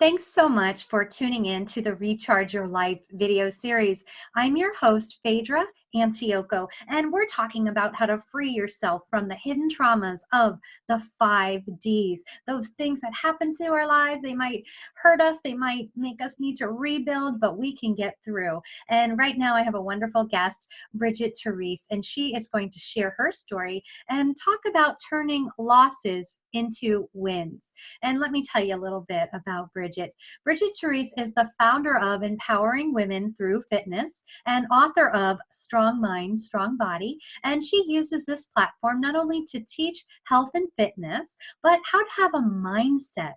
Thanks so much for tuning in to the Recharge Your Life video series. I'm your host, Phaedra Antioco, and we're talking about how to free yourself from the hidden traumas of the 5Ds. Those things that happen to our lives, they might hurt us, they might make us need to rebuild, but we can get through. And right now I have a wonderful guest, Bridget Therese, and she is going to share her story and talk about turning losses into wins. And let me tell you a little bit about Bridget. Bridget Therese is the founder of Empowering Women Through Fitness and author of Strong Mind, Strong Body. And she uses this platform not only to teach health and fitness, but how to have a mindset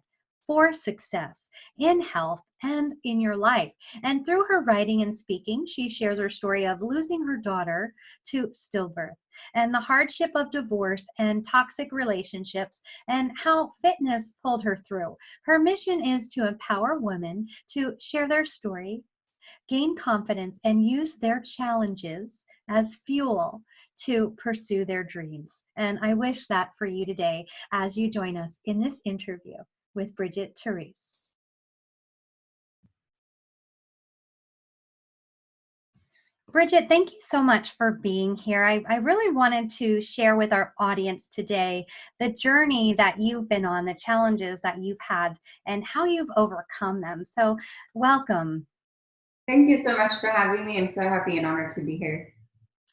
for success in health and in your life. And through her writing and speaking, she shares her story of losing her daughter to stillbirth and the hardship of divorce and toxic relationships and how fitness pulled her through. Her mission is to empower women to share their story, gain confidence, and use their challenges as fuel to pursue their dreams. And I wish that for you today as you join us in this interview with Bridget Therese. Bridget, thank you so much for being here. I really wanted to share with our audience today the journey that you've been on, the challenges that you've had, and how you've overcome them. So welcome. Thank you so much for having me. I'm so happy and honored to be here.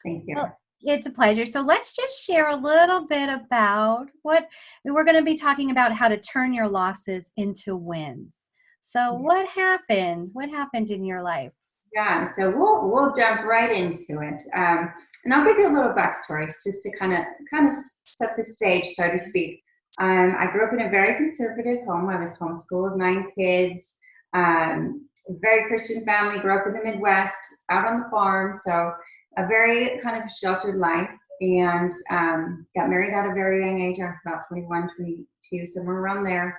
Thank you. Well, it's a pleasure. So let's just share a little bit about what we're going to be talking about, how to turn your losses into wins. So what happened? What happened in your life? Yeah, so we'll jump right into it, and I'll give you a little backstory just to kind of set the stage, so to speak. I grew up in a very conservative home. I was homeschooled, 9 kids, very Christian family. Grew up in the Midwest, out on the farm, so a very kind of sheltered life. And got married at a very young age. I was about 21, 22, somewhere around there,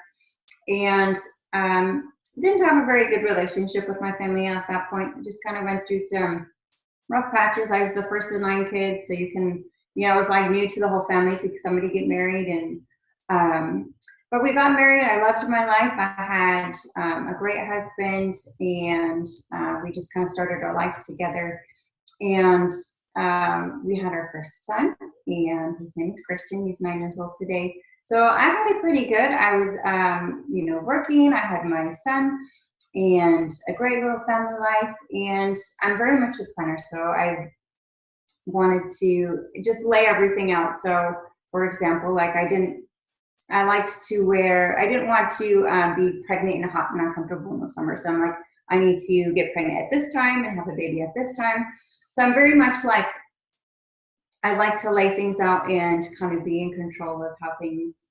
and didn't have a very good relationship with my family at that point. Just kind of went through some rough patches. I was the first of 9 kids, so I was like new to the whole family to somebody get married. And but we got married. I loved my life. I had a great husband, and we just kind of started our life together. And we had our first son, and his name is Christian. He's 9 years old today. So I had it pretty good. I was, working. I had my son and a great little family life. And I'm very much a planner, so I wanted to just lay everything out. So, for example, I didn't want to be pregnant and hot and uncomfortable in the summer. So I'm like, I need to get pregnant at this time and have a baby at this time. So I'm very much like, I like to lay things out and kind of be in control of how things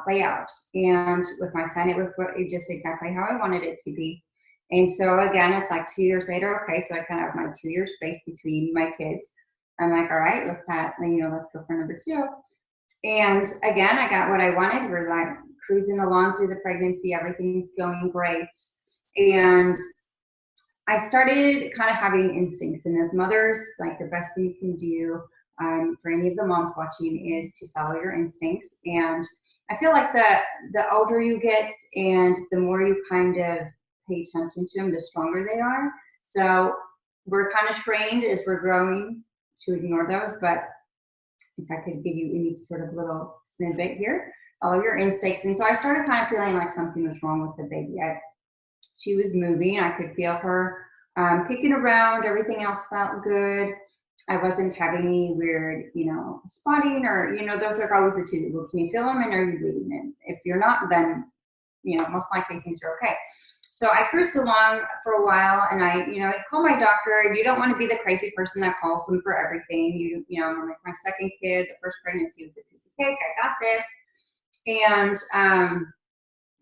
play out. And with my son, it was just exactly how I wanted it to be. And so again, it's like 2 years later. Okay, so I kind of have my 2-year space between my kids. I'm like, all right, let's go for number 2. And again, I got what I wanted. We're like cruising along through the pregnancy. Everything's going great. And I started kind of having instincts. And as mothers, like the best thing you can do for any of the moms watching is to follow your instincts. And I feel like the older you get and the more you kind of pay attention to them, the stronger they are. So we're kind of trained as we're growing to ignore those. But if I could give you any sort of little snippet here, follow your instincts. And so I started kind of feeling like something was wrong with the baby. She was moving. I could feel her kicking around. Everything else felt good. I wasn't having any weird, spotting or, those are always the two. Well, can you feel them and are you bleeding? And if you're not, then, most likely things are okay. So I cruised along for a while, and I'd call my doctor. And you don't want to be the crazy person that calls them for everything. I'm like, my second kid, the first pregnancy was a piece of cake. I got this. And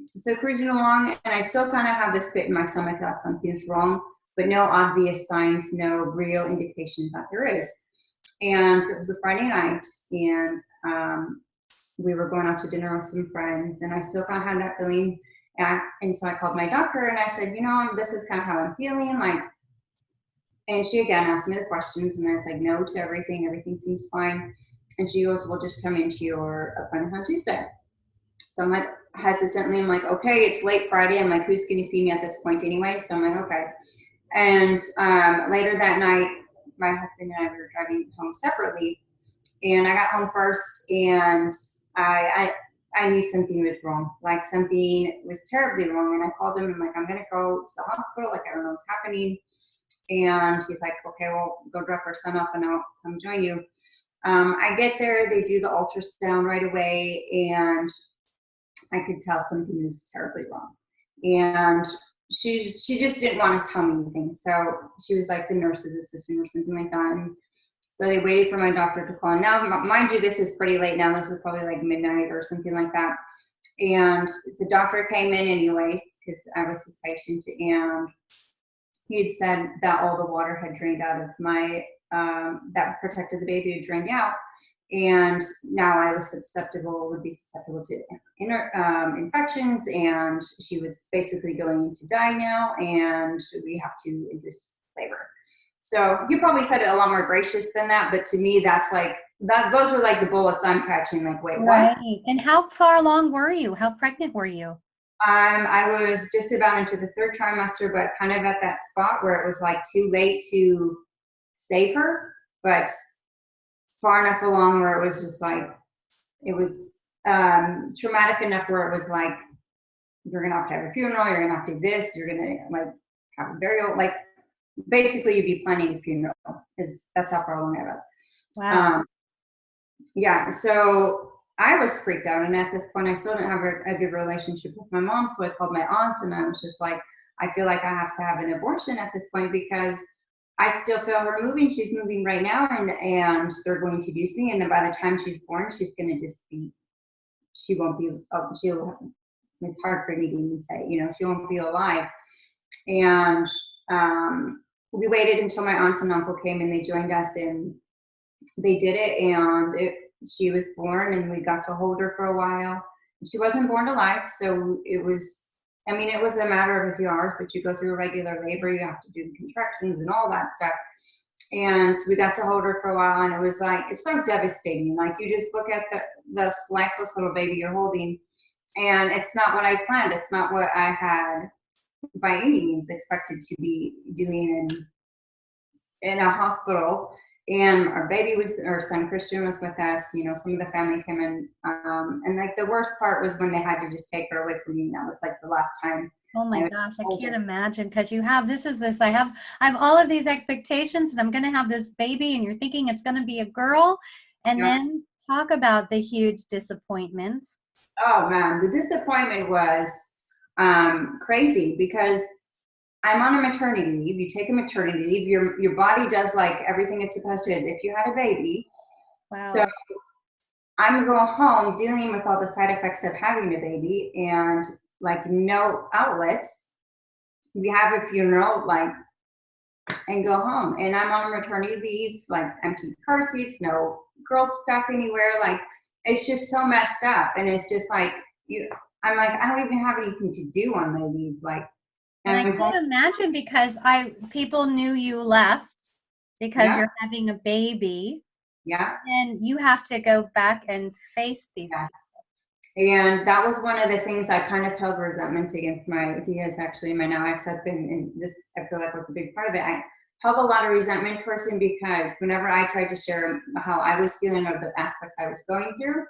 so cruising along, and I still kind of have this pit in my stomach that something's wrong, but no obvious signs, no real indication that there is. And it was a Friday night, and we were going out to dinner with some friends, and I still kind of had that feeling. And so I called my doctor, and I said, this is kind of how I'm feeling. And she again asked me the questions, and I said no to everything. Everything seems fine. And she goes, well, just come into your appointment on Tuesday. So I'm like, hesitantly, I'm like, okay, it's late Friday. I'm like, who's going to see me at this point anyway? So I'm like, okay. And later that night, my husband and I were driving home separately, and I got home first, and I knew something was wrong. Like something was terribly wrong, and I called him and I'm like, I'm gonna go to the hospital. Like I don't know what's happening. And he's like, okay, well, go drop our son off and I'll come join you. I get there, they do the ultrasound right away, and I could tell something was terribly wrong. And she just didn't want to tell me anything. So she was like the nurse's assistant or something like that. And so they waited for my doctor to call. And now, mind you, this is pretty late now. This was probably like midnight or something like that. And the doctor came in anyways, because I was his patient, and he had said that all the water had drained out of my, that protected the baby had drained out. And now I was would be susceptible to infections, and she was basically going to die now, and we have to induce labor. So you probably said it a lot more gracious than that, but to me, that's like, those are like the bullets I'm catching, like, wait, Right. what? And how far along were you? How pregnant were you? I was just about into the 3rd trimester, but kind of at that spot where it was like too late to save her, but far enough along where it was just like, it was traumatic enough where it was like, you're gonna have to have a funeral, you're gonna have to do this, you're gonna like have a burial, like basically you'd be planning a funeral, because that's how far along I was. Wow. Yeah, so I was freaked out, and at this point I still didn't have a good relationship with my mom, so I called my aunt, and I was just like, I feel like I have to have an abortion at this point, because I still feel her moving. She's moving right now, and they're going to use me, and then by the time she's born, she's going to just be, she won't be, it's hard for me to even say, she won't be alive. And we waited until my aunt and uncle came, and they joined us, and they did it, and she was born, and we got to hold her for a while. She wasn't born alive, so it was, it was a matter of a few hours, but you go through a regular labor, you have to do the contractions and all that stuff. And we got to hold her for a while, and it was like, it's so devastating. Like, you just look at this lifeless little baby you're holding, and it's not what I planned. It's not what I had by any means expected to be doing in a hospital. And our son Christian was with us, some of the family came in. And like the worst part was when they had to just take her away from me. And that was like the last time. Oh my gosh, I can't imagine, because you have, I have all of these expectations, and I'm going to have this baby, and you're thinking it's going to be a girl, and then talk about the huge disappointment. Oh man, the disappointment was crazy, because I'm on a maternity leave. You take a maternity leave, your body does like everything it's supposed to as if you had a baby. Wow. So I'm going home dealing with all the side effects of having a baby, and like no outlet. We have a funeral, like, and go home. And I'm on a maternity leave, like empty car seats, no girl stuff anywhere. Like, it's just so messed up. And it's just like, I'm like, I don't even have anything to do on my leave. Like, and I can't imagine, because people knew you left because you're having a baby. Yeah. And you have to go back and face these people. And that was one of the things I kind of held resentment against he is actually my now ex-husband, and this, I feel like, was a big part of it. I held a lot of resentment towards him, because whenever I tried to share how I was feeling or the aspects I was going through,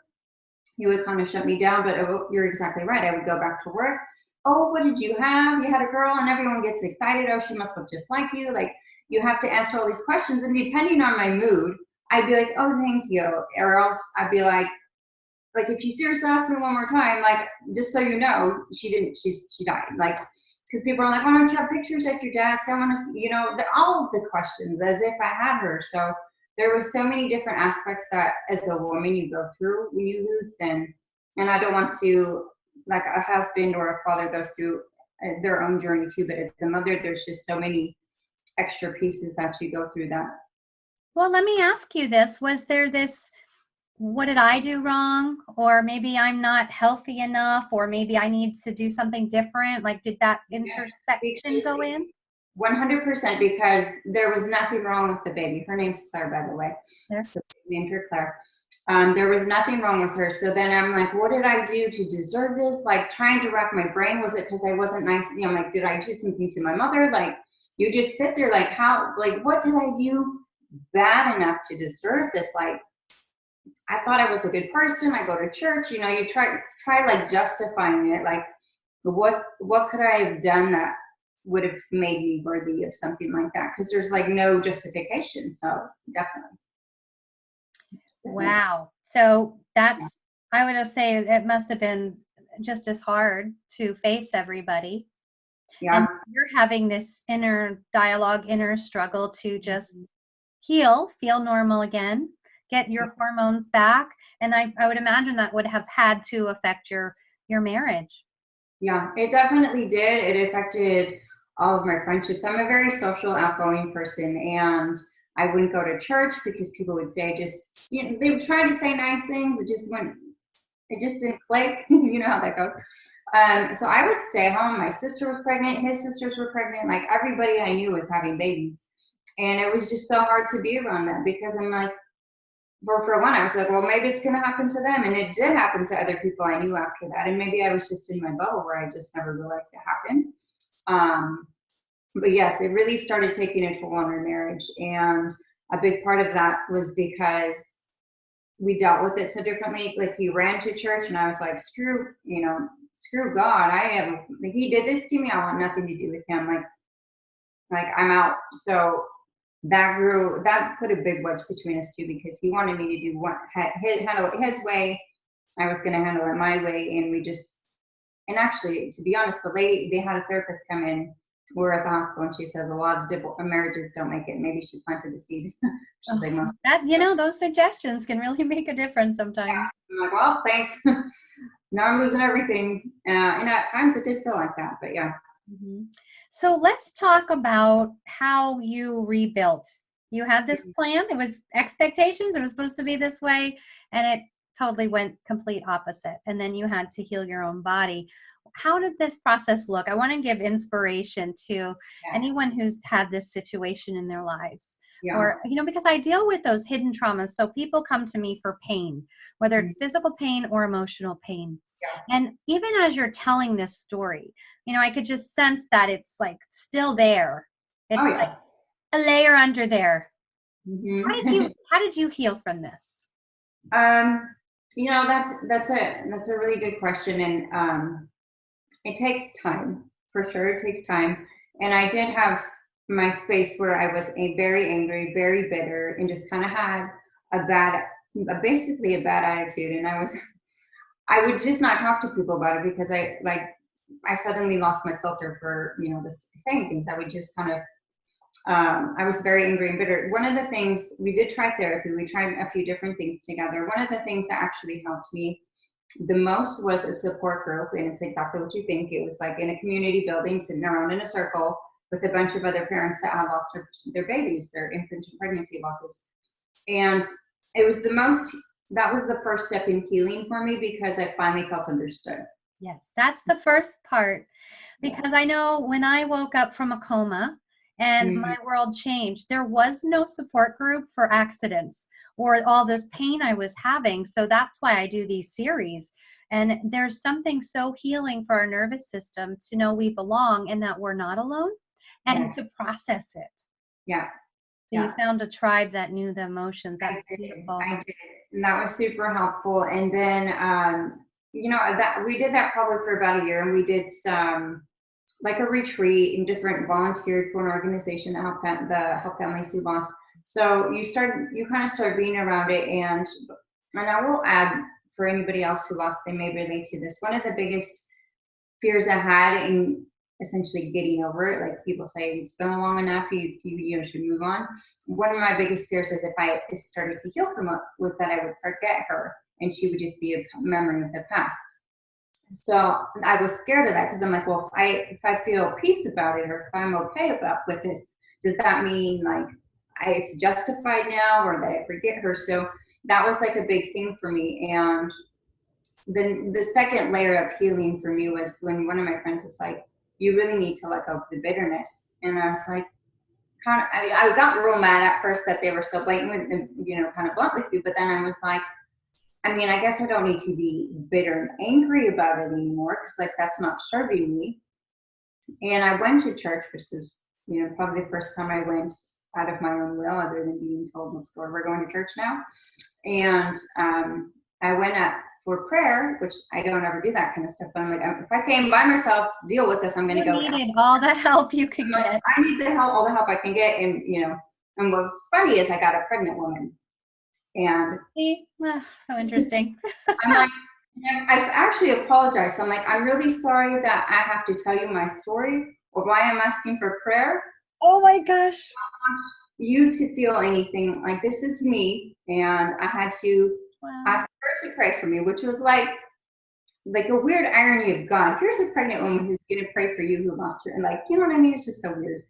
he would kind of shut me down. But you're exactly right. I would go back to work. Oh, what did you have? You had a girl, and everyone gets excited. Oh, she must look just like you. Like, you have to answer all these questions. And depending on my mood, I'd be like, oh, thank you. Or else I'd be like, if you seriously ask me one more time, like, just so you know, she died. Like, because people are like, why don't you have pictures at your desk? I want to see, all of the questions as if I had her. So there were so many different aspects that as a woman you go through when you lose them. And I don't want to, like, a husband or a father goes through their own journey too, but as a mother, there's just so many extra pieces that you go through that. Well, let me ask you this. Was there this, what did I do wrong? Or maybe I'm not healthy enough, or maybe I need to do something different? Like, did that introspection go in? 100%, because there was nothing wrong with the baby. Her name's Claire, by the way. Yeah. So we named her Claire. There was nothing wrong with her. So then I'm like, what did I do to deserve this? Like trying to rack my brain. Was it because I wasn't nice? You know, like, did I do something to my mother? Like, you just sit there like, how, like, what did I do bad enough to deserve this? Like, I thought I was a good person. I go to church, you know, you try like justifying it. Like, what could I have done that would have made me worthy of something like that? Because there's like no justification. So definitely. Wow. So Yeah. that's, I would say it must have been just as hard to face everybody. And Yeah. you're having this inner dialogue, inner struggle to just heal, feel normal again, get your hormones back. And I would imagine that would have had to affect your marriage. Yeah, it definitely did. It affected all of my friendships. I'm a very social, outgoing person, and I wouldn't go to church because people would say just, you know, they would try to say nice things. It just didn't click. You know how that goes. So I would stay home. My sister was pregnant. His sisters were pregnant. Like everybody I knew was having babies. And it was just so hard to be around that because I'm like, for one, I was like, well, maybe it's going to happen to them. And it did happen to other people I knew after that. And maybe I was just in my bubble where I just never realized it happened. Um, but yes, it really started taking a toll on our marriage. And a big part of that was because we dealt with it so differently. Like he ran to church and I was like, screw God. He did this to me. I want nothing to do with him. Like I'm out. So that put a big wedge between us two because he wanted me to do handle it his way. I was going to handle it my way. And actually, to be honest, the lady, they had a therapist come in. We're at the hospital and she says a lot of marriages don't make it. Maybe she planted the seed. She's like, most. That, those suggestions can really make a difference sometimes. I'm like, well, thanks. Now I'm losing everything. And at times it did feel like that, but yeah. Mm-hmm. So let's talk about how you rebuilt. You had this plan. It was expectations. It was supposed to be this way, and it totally went complete opposite. And then you had to heal your own body. How did this process look? I want to give inspiration to anyone who's had this situation in their lives. Yeah. Or, because I deal with those hidden traumas. So people come to me for pain, whether it's physical pain or emotional pain. Yeah. And even as you're telling this story, I could just sense that it's like still there. It's like a layer under there. Mm-hmm. How did you heal from this? That's a really good question. And it takes time, for sure. It takes time. And I did have my space where I was very angry, very bitter, and just kind of had basically a bad attitude. And I would just not talk to people about it because I suddenly lost my filter for, saying things. I would just kind of, I was very angry and bitter. One of the things, we did try therapy. We tried a few different things together. One of the things that actually helped me the most was a support group. And it's exactly what you think. It was like in a community building, sitting around in a circle with a bunch of other parents that had lost their babies, their infant and pregnancy losses. And it was that was the first step in healing for me because I finally felt understood. Yes, that's the first part. Because I know when I woke up from a coma and my world changed, there was no support group for accidents or all this pain I was having. So that's why I do these series. And there's something so healing for our nervous system to know we belong and that we're not alone and to process it. Yeah. So you found a tribe that knew the emotions. That's beautiful. I did. And that was super helpful. And then, that we did that probably for about a year, and we did some like a retreat and different volunteered for an organization that help families who lost. So you kind of start being around it. And I will add for anybody else who lost, they may relate to this. One of the biggest fears I had in essentially getting over it, like people say it's been long enough, you should move on. One of my biggest fears is if I started to heal from it was that I would forget her and she would just be a memory of the past. So I was scared of that because I'm like, well, if I feel peace about it or if I'm okay with this, does that mean like it's justified now or that I forget her? So that was like a big thing for me. And then the second layer of healing for me was when one of my friends was like, you really need to let go of the bitterness. And I was like, I got real mad at first that they were so blatant with, kind of blunt with me. But then I was like, I mean, I guess I don't need to be bitter and angry about it anymore, because like that's not serving me. And I went to church, which is, you know, probably the first time I went out of my own will, other than being told, let's go, we're going to church now. And I went up for prayer, which I don't ever do that kind of stuff. But I'm like, if I came by myself to deal with this, I'm going to go. You needed all the help you could get. I need the help, all the help I can get. And, you know, and what's funny is I got a pregnant woman. And so interesting. I'm like, I've actually apologized. So I'm like, I'm really sorry that I have to tell you my story or why I'm asking for prayer. Oh my gosh. I don't want you to feel anything. Like, this is me. And I had to ask her to pray for me, which was like a weird irony of God. Here's a pregnant woman who's going to pray for you who lost her. And like, you know what I mean? It's just so weird.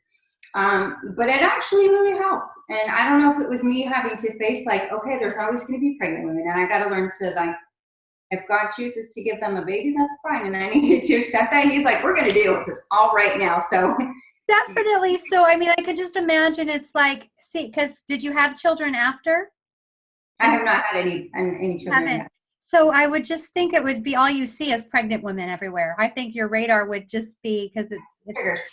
But it actually really helped. And I don't know if it was me having to face like, okay, there's always going to be pregnant women. And I got to learn to like, if God chooses to give them a baby, that's fine. And I needed to accept that. And he's like, we're going to deal with this all right now. So definitely. So, I mean, I could just imagine it's like, see, because did you have children after? I have not had any children yet. So I would just think it would be all you see is pregnant women everywhere. I think your radar would just be, because it's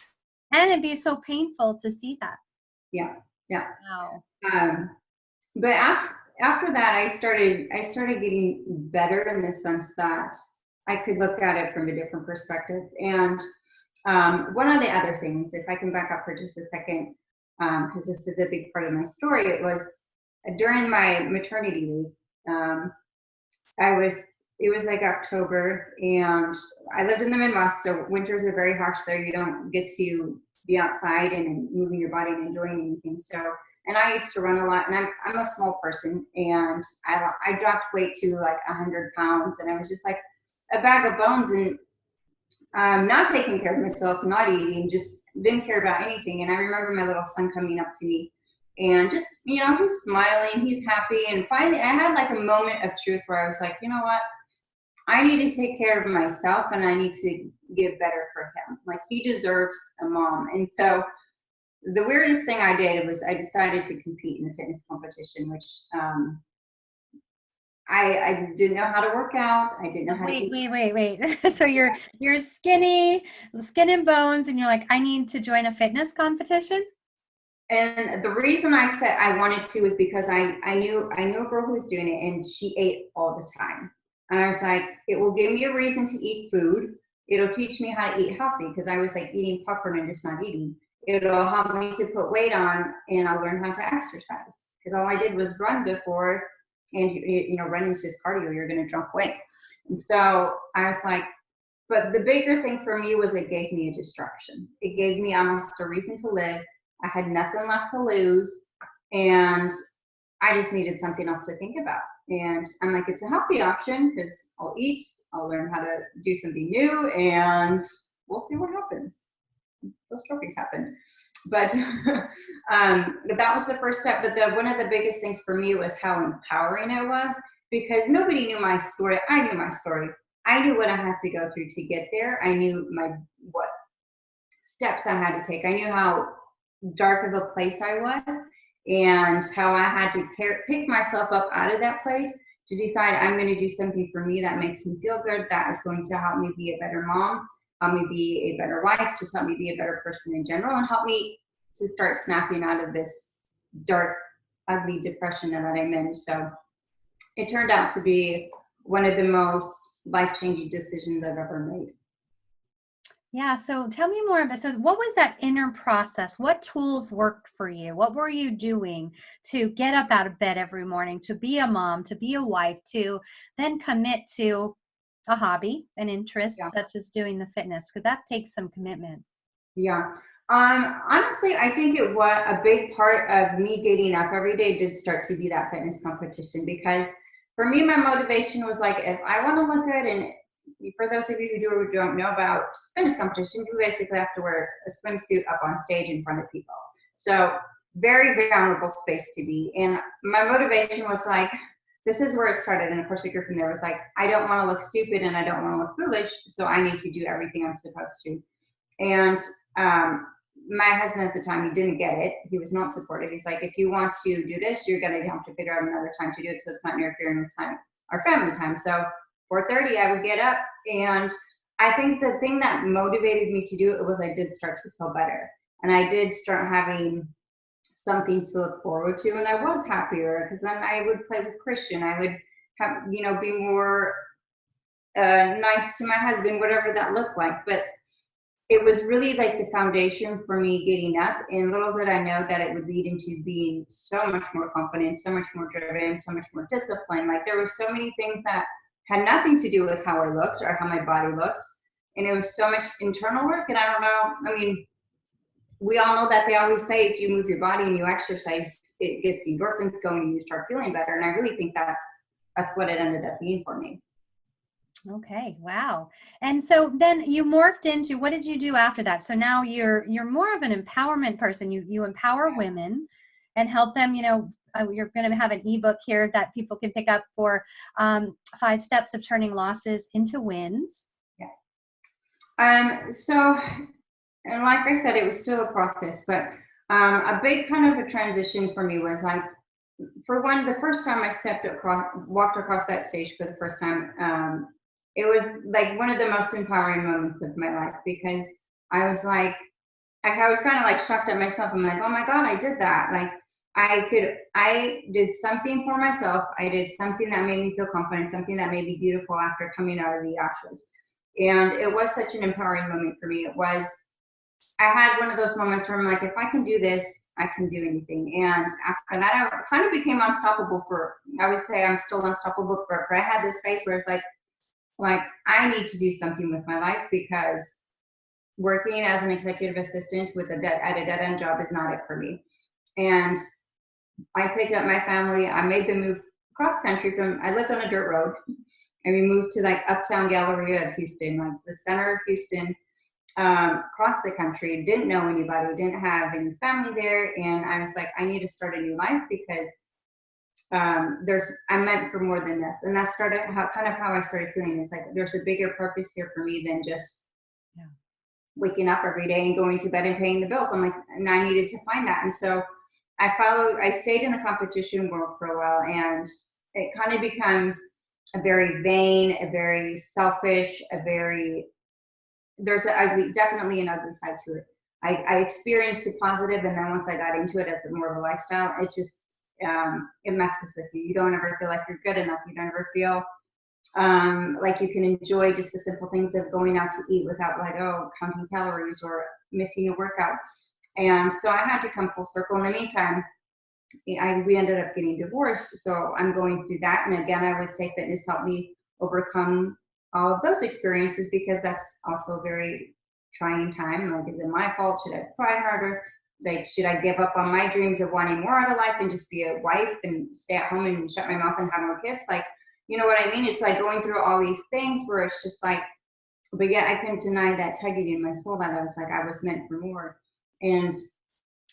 and it'd be so painful to see that. Yeah. Yeah. Wow. But after that, I started getting better in the sense that I could look at it from a different perspective. And one of the other things, if I can back up for just a second, because this is a big part of my story, it was during my maternity leave. It was like October, and I lived in the Midwest, so winters are very harsh there. You don't get to be outside and moving your body and enjoying anything. So, and I used to run a lot, and I'm a small person, and I dropped weight to like 100 pounds, and I was just like a bag of bones, and not taking care of myself, not eating, just didn't care about anything. And I remember my little son coming up to me and just, you know, he's smiling, he's happy. And finally I had like a moment of truth where I was like, you know what? I need to take care of myself, and I need to get better for him. Like, he deserves a mom. And so the weirdest thing I did was I decided to compete in a fitness competition, which I didn't know how to work out. I didn't know how to eat. Wait. So you're skinny, skin and bones, and you're like, I need to join a fitness competition? And the reason I said I wanted to is because I knew a girl who was doing it, and she ate all the time. And I was like, it will give me a reason to eat food. It'll teach me how to eat healthy, because I was like eating popcorn and just not eating. It'll help me to put weight on, and I'll learn how to exercise. Because all I did was run before, and you know, running's just cardio. You're going to drop weight. And so I was like, but the bigger thing for me was it gave me a distraction. It gave me almost a reason to live. I had nothing left to lose, and I just needed something else to think about. And I'm like, it's a healthy option, because I'll eat, I'll learn how to do something new, and we'll see what happens. Those trophies happened. But that was the first step. But one of the biggest things for me was how empowering it was, because nobody knew my story. I knew my story. I knew what I had to go through to get there. I knew what steps I had to take. I knew how dark of a place I was, and how I had to pick myself up out of that place to decide I'm going to do something for me that makes me feel good, that is going to help me be a better mom, help me be a better wife, just help me be a better person in general, and help me to start snapping out of this dark, ugly depression that I'm in. So it turned out to be one of the most life-changing decisions I've ever made. Yeah. So tell me more about, so what was that inner process? What tools worked for you? What were you doing to get up out of bed every morning, to be a mom, to be a wife, to then commit to a hobby, an interest, such as doing the fitness? Because that takes some commitment. Yeah. Honestly, I think it was a big part of me getting up every day did start to be that fitness competition, because for me, my motivation was like, if I want to look good, and for those of you who do or don't know about fitness competitions, you basically have to wear a swimsuit up on stage in front of people. So very vulnerable space to be. And my motivation was like, this is where it started. And of course, we grew from there. It was like, I don't want to look stupid, and I don't want to look foolish, so I need to do everything I'm supposed to. And my husband at the time, he didn't get it. He was not supportive. He's like, if you want to do this, you're going to have to figure out another time to do it, so it's not interfering with time our family time. So 4:30, I would get up, and I think the thing that motivated me to do it was I did start to feel better, and I did start having something to look forward to, and I was happier because then I would play with Christian. I would have, be more nice to my husband, whatever that looked like. But it was really like the foundation for me getting up, and little did I know that it would lead into being so much more confident, so much more driven, so much more disciplined. Like there were so many things that had nothing to do with how I looked or how my body looked. And it was so much internal work. And I don't know, I mean, we all know that they always say if you move your body and you exercise, it gets endorphins going and you start feeling better. And I really think that's what it ended up being for me. Okay, wow. And so then you morphed into, what did you do after that? So now you're more of an empowerment person. You empower women and help them, you're going to have an ebook here that people can pick up for 5 steps of turning losses into wins. Yeah. So, and like I said, it was still a process, but a big kind of a transition for me was like, for one, the first time I walked across that stage for the first time, it was like one of the most empowering moments of my life, because I was like, I was kind of like shocked at myself. I'm like, oh my God, I did that. Like I did something for myself. I did something that made me feel confident, something that made me beautiful after coming out of the ashes. And it was such an empowering moment for me. I had one of those moments where I'm like, if I can do this, I can do anything. And after that, I kind of became unstoppable I would say I'm still unstoppable forever. I had this phase where it's like I need to do something with my life, because working as an executive assistant at a dead-end job is not it for me. And I picked up my family. I made the move cross country I lived on a dirt road, and we moved to like uptown Galleria of Houston, like the center of Houston, across the country. Didn't know anybody, didn't have any family there. And I was like, I need to start a new life, because I'm meant for more than this. And that started how I started feeling. Is like, there's a bigger purpose here for me than just waking up every day and going to bed and paying the bills. I'm like, and I needed to find that. And so I stayed in the competition world for a while, and it kind of becomes a very vain, a very selfish, there's definitely an ugly side to it. I experienced the positive, and then once I got into it as more of a lifestyle, it just, it messes with you. You don't ever feel like you're good enough. You don't ever feel like you can enjoy just the simple things of going out to eat without like, counting calories or missing a workout. And so I had to come full circle. In the meantime, we ended up getting divorced. So I'm going through that. And again, I would say fitness helped me overcome all of those experiences, because that's also a very trying time. Like, is it my fault? Should I try harder? Like, should I give up on my dreams of wanting more out of life and just be a wife and stay at home and shut my mouth and have more kids? Like, you know what I mean? It's like going through all these things where it's just like, but yet I couldn't deny that tugging in my soul that I was like, I was meant for more. And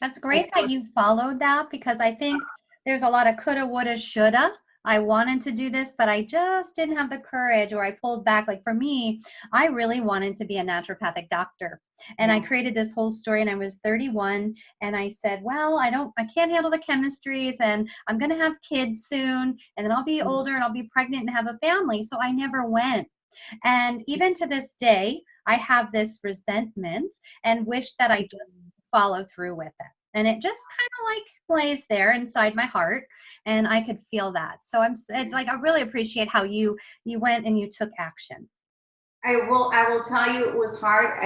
that's great that you followed that, because I think there's a lot of coulda, woulda, shoulda. I wanted to do this, but I just didn't have the courage, or I pulled back. Like for me, I really wanted to be a naturopathic doctor. And I created this whole story, and I was 31, and I said, well, I can't handle the chemistries, and I'm going to have kids soon, and then I'll be older and I'll be pregnant and have a family. So I never went. And even to this day, I have this resentment and wish that I just follow through with it. And it just kind of like plays there inside my heart, and I could feel that. So it's like, I really appreciate how you went and you took action. I will tell you, it was hard.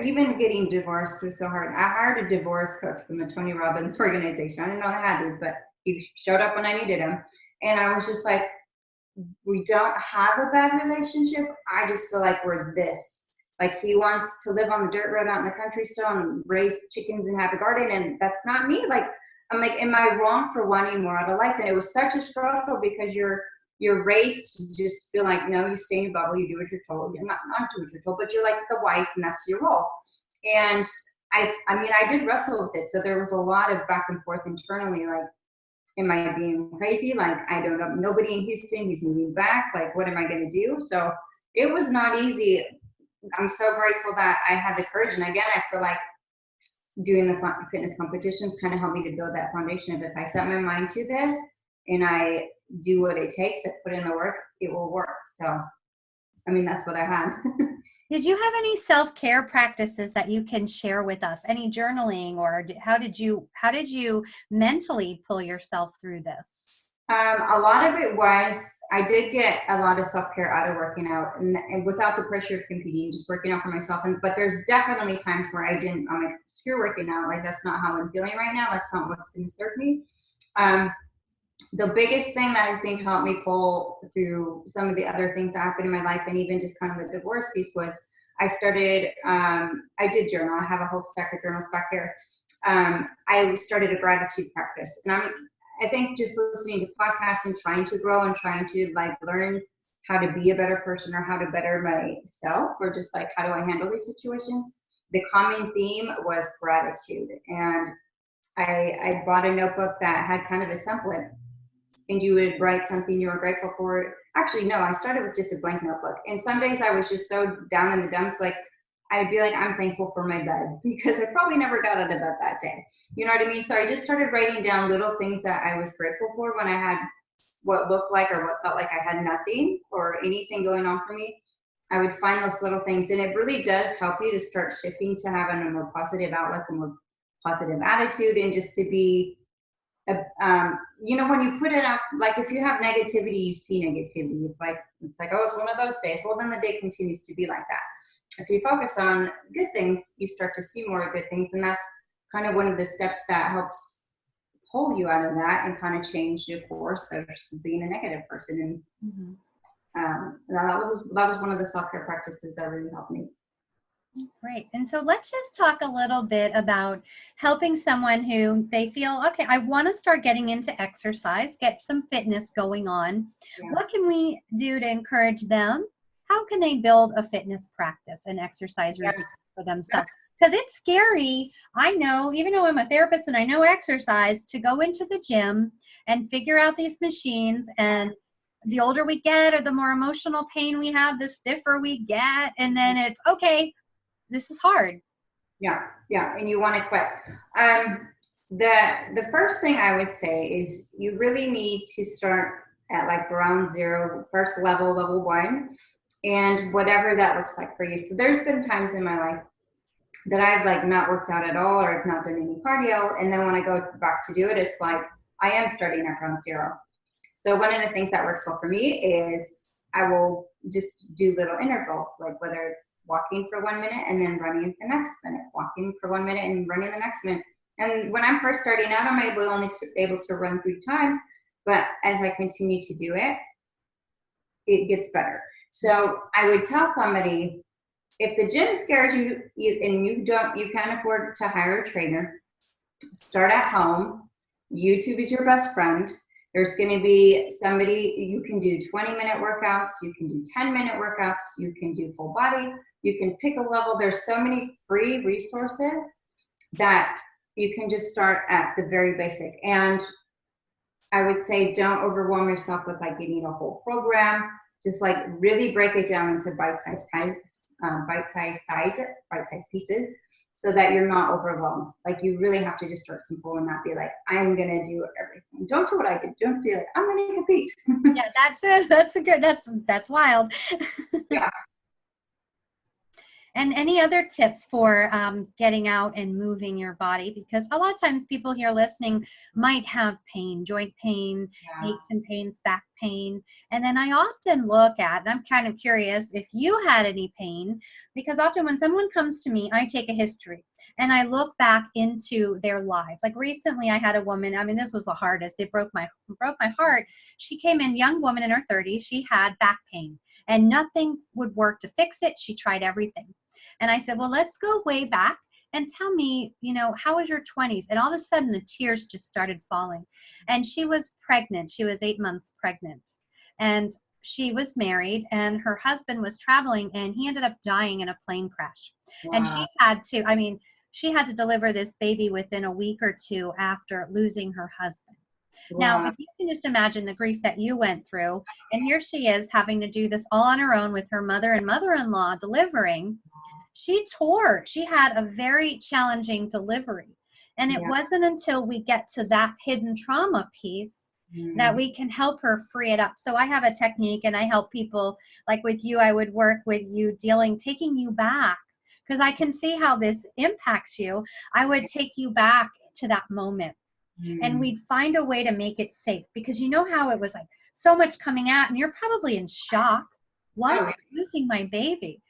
Even getting divorced was so hard. I hired a divorce coach from the Tony Robbins organization. I didn't know I had these, but he showed up when I needed him. And I was just like, we don't have a bad relationship. I just feel like we're this. Like, he wants to live on the dirt road out in the country still and raise chickens and have a garden, and that's not me. Like, I'm like, am I wrong for wanting more out of life? And it was such a struggle, because you're raised to just feel like, no, you stay in your bubble, you do what you're told. You're not do what you're told, but you're like the wife, and that's your role. And I mean, I did wrestle with it. So there was a lot of back and forth internally, like, am I being crazy? Like, I don't know, nobody in Houston, he's moving back. Like, what am I going to do? So it was not easy. I'm so grateful that I had the courage. And again, I feel like doing the fitness competitions kind of helped me to build that foundation of, if I set my mind to this and I do what it takes to put in the work, it will work. So, I mean, that's what I had. Did you have any self-care practices that you can share with us? Any journaling, or how did you mentally pull yourself through this? A lot of it was, I did get a lot of self-care out of working out, and without the pressure of competing, just working out for myself. But there's definitely times where I'm like, screw working out. Like, that's not how I'm feeling right now. That's not what's going to serve me. The biggest thing that I think helped me pull through some of the other things that happened in my life, and even just kind of the divorce piece, was I started, I did journal. I have a whole stack of journals back here. I started a gratitude practice, and I think just listening to podcasts and trying to grow and trying to like learn how to be a better person, or how to better myself, or just like, how do I handle these situations? The common theme was gratitude. And I bought a notebook that had kind of a template, and you would write something you were grateful for. Actually, no, I started with just a blank notebook. And some days I was just so down in the dumps, like I'd be like, I'm thankful for my bed, because I probably never got out of bed that day. You know what I mean? So I just started writing down little things that I was grateful for when I had what looked like, or what felt like I had nothing or anything going on for me. I would find those little things, and it really does help you to start shifting to having a more positive outlook, a more positive attitude, and just to be, you know, when you put it out, like if you have negativity, you see negativity. It's like, oh, it's one of those days. Well, then the day continues to be like that. If you focus on good things, you start to see more good things, and that's kind of one of the steps that helps pull you out of that and kind of change your course versus being a negative person. And that was one of the self-care practices that really helped me. Great. And so let's just talk a little bit about helping someone who they feel, okay, I want to start getting into exercise, get some fitness going on. Yeah. What can we do to encourage them? How can they build a fitness practice and exercise routine for themselves? Because it's scary. I know, even though I'm a therapist and I know exercise, to go into the gym and figure out these machines, and the older we get, or the more emotional pain we have, the stiffer we get. And then it's, okay, this is hard. Yeah, and you want to quit. The first thing I would say is you really need to start at like ground zero, first level 1, and whatever that looks like for you. So there's been times in my life that I've like not worked out at all, or I've not done any cardio, and then when I go back to do it, it's like I am starting at ground zero. So one of the things that works well for me is I will just do little intervals, like whether it's walking for 1 minute and then running the next minute, walking for 1 minute and running the next minute. And when I'm first starting out, I'm able to run 3 times, but as I continue to do it, it gets better. So I would tell somebody, if the gym scares you and you can't afford to hire a trainer, start at home. YouTube is your best friend. There's going to be somebody, you can do 20-minute workouts, you can do 10-minute workouts, you can do full body, you can pick a level. There's so many free resources that you can just start at the very basic. And I would say don't overwhelm yourself with like getting a whole program. Just like really break it down into bite-sized pieces, so that you're not overwhelmed. Like you really have to just start simple and not be like, I'm gonna do everything. Don't do what I did. Don't be like, I'm gonna compete. Yeah, that's wild. Yeah. And any other tips for getting out and moving your body? Because a lot of times people here listening might have pain, joint pain, aches and pains, back pain. And then I often look at, and I'm kind of curious if you had any pain, because often when someone comes to me, I take a history and I look back into their lives. Like recently I had a woman, I mean, this was the hardest. It broke my heart. She came in, young woman in her 30s. She had back pain and nothing would work to fix it. She tried everything. And I said, well, let's go way back and tell me, how was your 20s? And all of a sudden the tears just started falling. And she was pregnant. She was 8 months pregnant. And she was married and her husband was traveling and he ended up dying in a plane crash. Wow. And she had to deliver this baby within a week or 2 after losing her husband. Wow. Now, if you can just imagine the grief that you went through, and here she is having to do this all on her own with her mother and mother-in-law delivering. She had a very challenging delivery. And it wasn't until we get to that hidden trauma piece that we can help her free it up. So I have a technique, and I help people, like with you, I would work with you taking you back, because I can see how this impacts you. I would take you back to that moment, and we'd find a way to make it safe, because you know how it was like so much coming out and you're probably in shock. What? Oh, I'm losing my baby.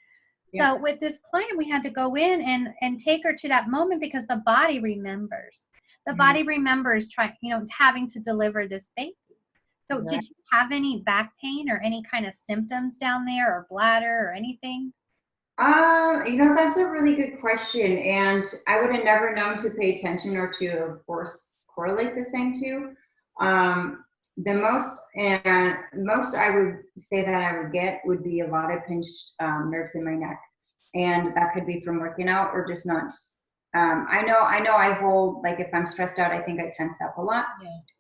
yeah. So with this client, we had to go in and take her to that moment, because the body remembers. The body remembers having to deliver this baby. So Right. did you have any back pain or any kind of symptoms down there, or bladder or anything? That's a really good question, and I would have never known to pay attention or to, of course, correlate the same two. The most I would say that I would get would be a lot of pinched nerves in my neck, and that could be from working out or just not. I know I hold, like, if I'm stressed out, I think I tense up a lot,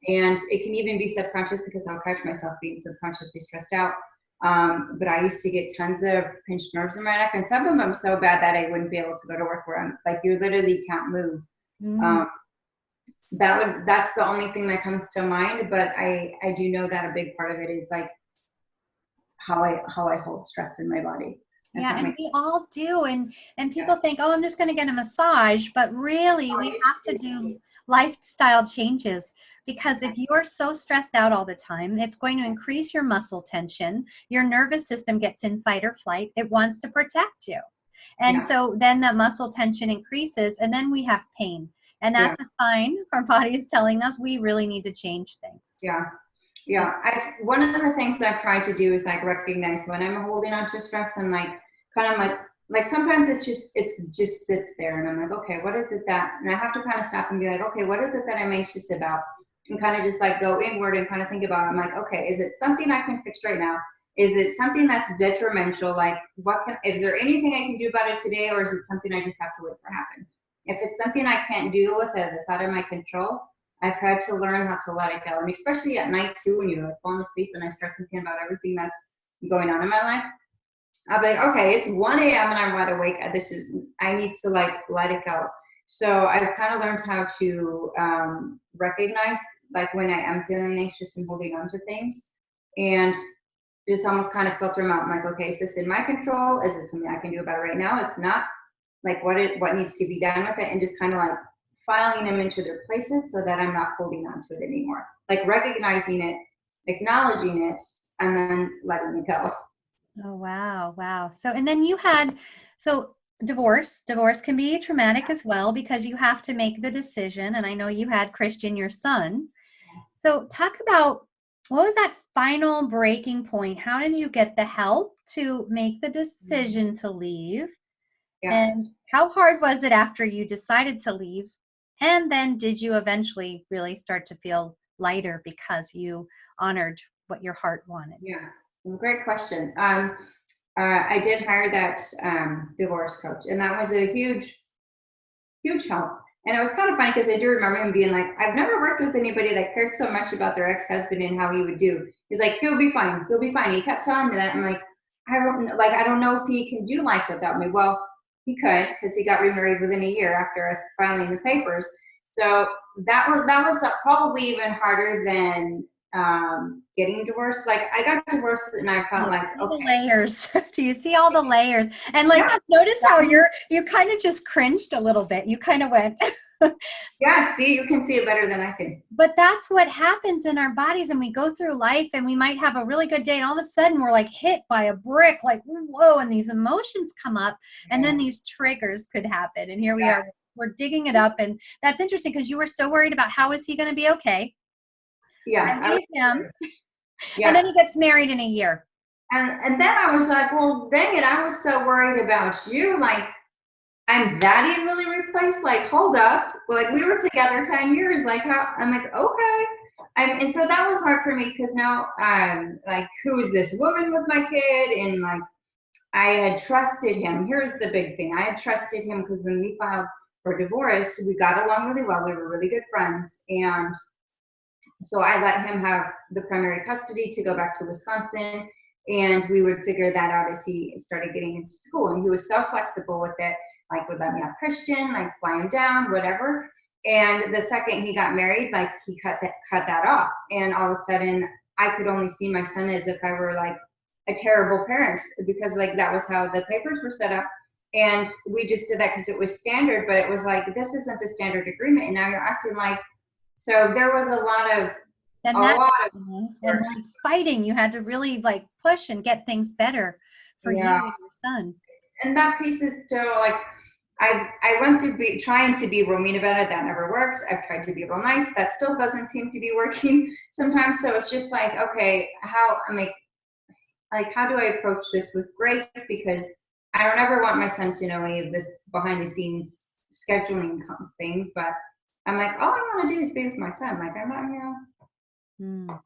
and it can even be subconscious, because I'll catch myself being subconsciously stressed out. But I used to get tons of pinched nerves in my neck, and some of them so bad that I wouldn't be able to go to work, where I'm like, you literally can't move. Mm. That's the only thing that comes to mind, but I do know that a big part of it is like how I hold stress in my body. Yeah, and we all do. And people think, oh, I'm just going to get a massage, but really we have to do lifestyle changes, because if you're so stressed out all the time, it's going to increase your muscle tension. Your nervous system gets in fight or flight. It wants to protect you. And so then that muscle tension increases, and then we have pain. And that's a sign our body is telling us we really need to change things. One of the things I've tried to do is like recognize when I'm holding on to stress, and like kind of like sometimes it just sits there, and I'm like, okay, what is it that, and I have to kind of stop and be like, okay, what is it that I'm anxious about, and kind of just like go inward and kind of think about it. I'm like, okay, is it something I can fix right now? Is it something that's detrimental? Like, is there anything I can do about it today, or is it something I just have to wait for happen? If it's something I can't deal with, that's out of my control, I've had to learn how to let it go. And especially at night too, when you're like falling asleep and I start thinking about everything that's going on in my life, I'll be like, okay, it's 1 a.m. and I'm wide awake. I need to like let it go. So I've kind of learned how to recognize like when I am feeling anxious and holding on to things, and just almost kind of filter them out. I'm like, okay, is this in my control? Is it something I can do about it right now? If not, like what needs to be done with it, and just kind of like filing them into their places so that I'm not holding on to it anymore. Like recognizing it, acknowledging it, and then letting it go. Oh, wow. Wow. So, and then divorce can be traumatic as well, because you have to make the decision. And I know you had Christian, your son. So talk about, what was that final breaking point? How did you get the help to make the decision to leave? And how hard was it after you decided to leave? And then did you eventually really start to feel lighter because you honored what your heart wanted? Yeah, great question. I did hire that divorce coach, and that was a huge help. And it was kind of funny, because I do remember him being like, I've never worked with anybody that cared so much about their ex-husband and how he would do. He's like, he'll be fine. He'll be fine. He kept telling me that. I'm like, I don't know if he can do life without me. Well, he could, because he got remarried within a year after us filing the papers. So that was probably even harder than getting divorced. Like I got divorced and I felt like, okay. The layers. Do you see all the layers? And like, notice how you kind of just cringed a little bit. You kind of went. Yeah, see, you can see it better than I can. But that's what happens in our bodies, and we go through life and we might have a really good day, and all of a sudden we're like hit by a brick, like, whoa, and these emotions come up, and then these triggers could happen. And here we are, we're digging it up. And that's interesting, because you were so worried about how is he going to be okay. Yes. I leave him. And then he gets married in a year. And then I was like, well, dang it, I was so worried about you. Like, I'm that easily replaced? Like, hold up. Like, we were together 10 years. Like, how? I'm like, okay. And so that was hard for me, because now I'm like, who is this woman with my kid? And like, I had trusted him. Here's the big thing. I had trusted him because when we filed for divorce, we got along really well. We were really good friends. And so I let him have the primary custody to go back to Wisconsin, and we would figure that out as he started getting into school. And he was so flexible with it, like would let me have Christian, like fly him down, whatever. And the second he got married, like he cut that off. And all of a sudden I could only see my son as if I were like a terrible parent, because like that was how the papers were set up. And we just did that because it was standard, but it was like, this isn't a standard agreement. And now you're acting like, so there was a lot of And and like fighting, you had to really like push and get things better for you and your son. And that piece is still like, I went through trying to be real mean about it. That never worked. I've tried to be real nice. That still doesn't seem to be working sometimes. So it's just like, okay, how do I approach this with grace? Because I don't ever want my son to know any of this behind the scenes scheduling things. But I'm like, all I want to do is be with my son. Like, I'm not,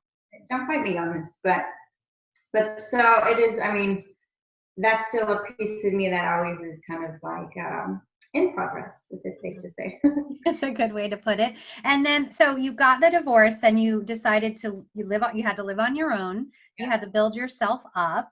don't fight me on this. But so it is. I mean, that's still a piece of me that always is kind of like in progress, if it's safe to say. That's a good way to put it. And then, so you got the divorce, then you decided you had to live on your own. You had to build yourself up.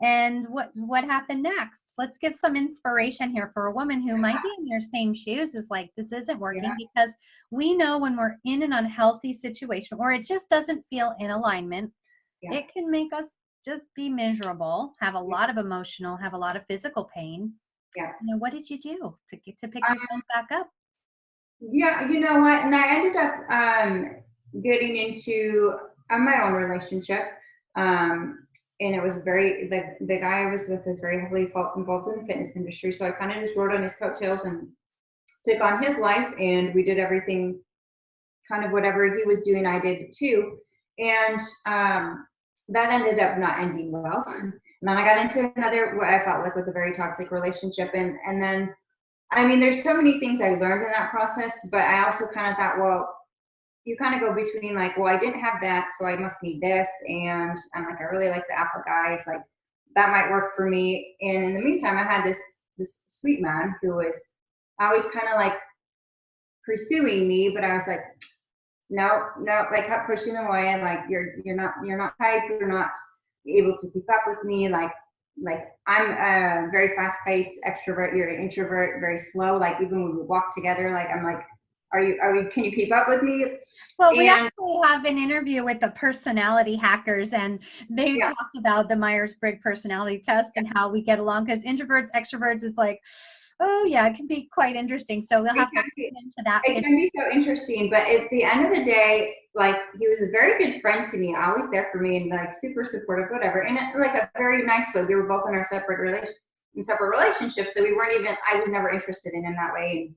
And what happened next? Let's give some inspiration here for a woman who might be in your same shoes, is like, this isn't working, because we know when we're in an unhealthy situation or it just doesn't feel in alignment, it can make us just be miserable, have a lot of emotional, have a lot of physical pain. Yeah. You know, what did you do to pick yourself back up? Yeah, you know what? And I ended up getting into my own relationship. And it was the guy I was with was very heavily involved in the fitness industry. So I kind of just rode on his coattails and took on his life, and we did everything, kind of whatever he was doing, I did too. And that ended up not ending well. And then I got into another, what I felt like was a very toxic relationship. And then, I mean, there's so many things I learned in that process, but I also kind of thought, well, you kind of go between like, well, I didn't have that, so I must need this. And I'm like, I really like the alpha guys, like that might work for me. And in the meantime, I had this sweet man who was always kind of like pursuing me, but I was like, no, like kept pushing away, and like you're not type, you're not able to keep up with me. Like I'm a very fast paced extrovert, you're an introvert, very slow. Like even when we walk together, like I'm like, can you keep up with me? Well, we actually have an interview with the personality hackers, and they talked about the Myers-Briggs personality test and how we get along, because introverts, extroverts, it's like, oh yeah, it can be quite interesting. So we'll have to tune into that. It can be so interesting, but at the end of the day, like he was a very good friend to me, always there for me and like super supportive, whatever. And like a very nice way. We were both in our separate relationships. So we weren't even, I was never interested in him that way.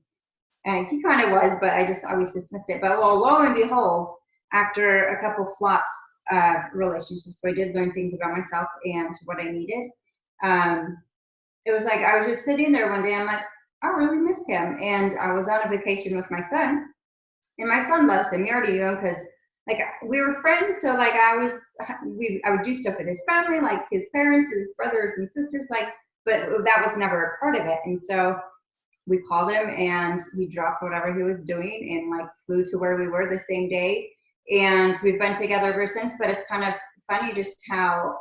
And he kind of was, but I just always dismissed it. But well, lo and behold, after a couple flops of relationships, so I did learn things about myself and what I needed. It was like I was just sitting there one day. I'm like, I really miss him, and I was on a vacation with my son, and my son loves him. You already knew him because like we were friends. So like I would do stuff with his family, like his parents, his brothers and sisters, like. But that was never a part of it, and so we called him, and he dropped whatever he was doing and like flew to where we were the same day. And we've been together ever since. But it's kind of funny just how